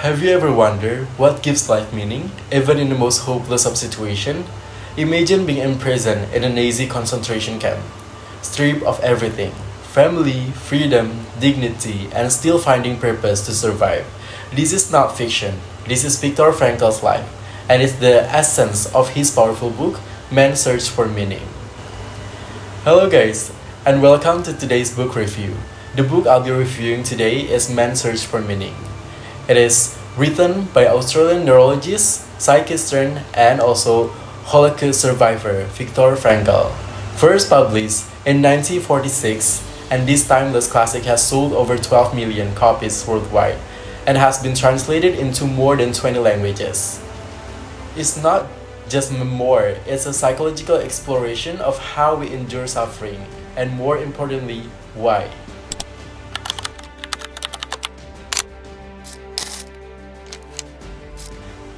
Have you ever wondered what gives life meaning, even in the most hopeless of situations? Imagine being imprisoned in a Nazi concentration camp, stripped of everything family, freedom, dignity, and still finding purpose to survive. This is not fiction, this is Viktor Frankl's life, and it's the essence of his powerful book, Man's Search for Meaning. Hello, guys, and welcome to today's book review. The book I'll be reviewing today is Man's Search for Meaning. It is written by Australian neurologist, psychiatrist, and also Holocaust survivor Viktor Frankl. First published in 1946, and this timeless classic has sold over 12 million copies worldwide and has been translated into more than 20 languages. It's not just memoir, it's a psychological exploration of how we endure suffering, and more importantly, why.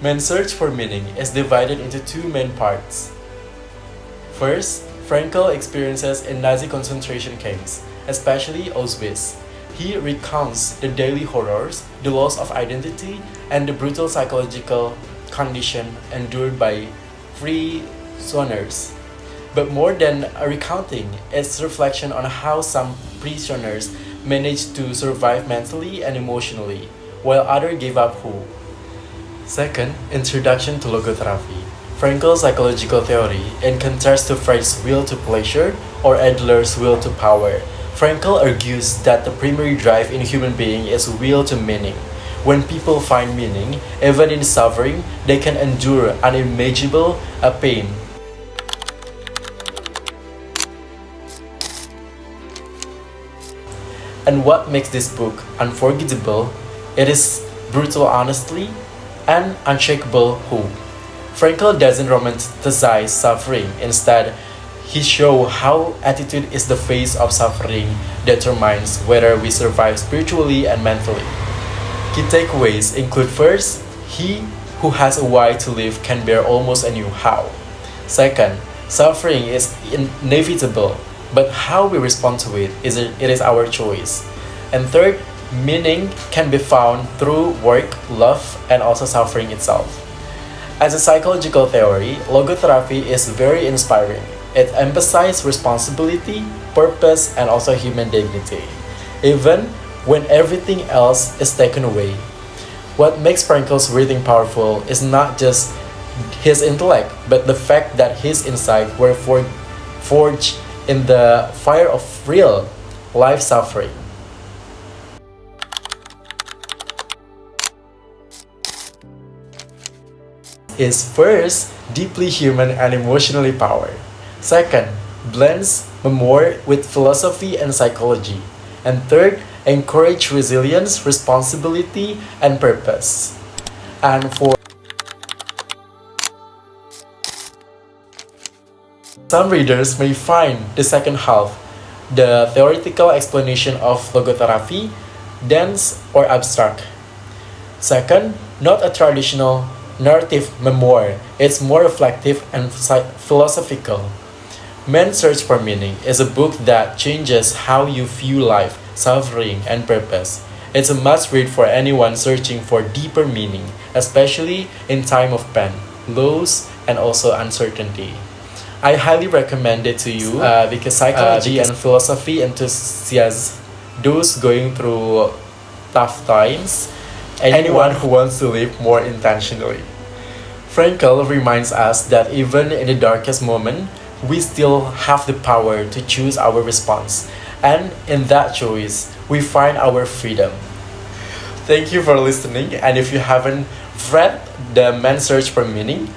Man's Search for Meaning is divided into two main parts. First, Frankl experiences in Nazi concentration camps, especially Auschwitz. He recounts the daily horrors, the loss of identity, and the brutal psychological condition endured by prisoners. But more than a recounting, it's reflection on how some prisoners managed to survive mentally and emotionally, while others gave up hope. Second, Introduction to Logotherapy. Frankl's psychological theory, in contrast to Freud's will to pleasure or Adler's will to power. Frankl argues that the primary drive in human being is will to meaning. When people find meaning, even in suffering, they can endure unimaginable pain. And what makes this book unforgettable? It is brutal honesty and unshakable hope. Frankl doesn't romanticize suffering. Instead, he shows how attitude is the face of suffering determines whether we survive spiritually and mentally. Key takeaways include: first, he who has a why to live can bear almost a new how. Second, suffering is inevitable, but how we respond to it is our choice. And third, meaning can be found through work, love, and also suffering itself. As a psychological theory, logotherapy is very inspiring. It emphasizes responsibility, purpose, and also human dignity, even when everything else is taken away. What makes Frankl's reading powerful is not just his intellect, but the fact that his insights were forged in the fire of real life suffering. Is first, deeply human and emotionally powered. Second, blends memoir with philosophy and psychology. And third, encourage resilience, responsibility, and purpose. And for some readers may find the second half, the theoretical explanation of logotherapy, dense or abstract. Second, not a traditional narrative memoir, it's more reflective and philosophical. Man's Search for Meaning is a book that changes how you view life, suffering, and purpose. It's a must-read for anyone searching for deeper meaning, especially in time of pain, loss, and also uncertainty. I highly recommend it to you because psychology and philosophy enthusiasts, those going through tough times, anyone who wants to live more intentionally. Frankl reminds us that even in the darkest moment, we still have the power to choose our response, and in that choice, we find our freedom. Thank you for listening, and if you haven't read The Man's Search for Meaning,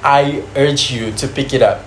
I urge you to pick it up.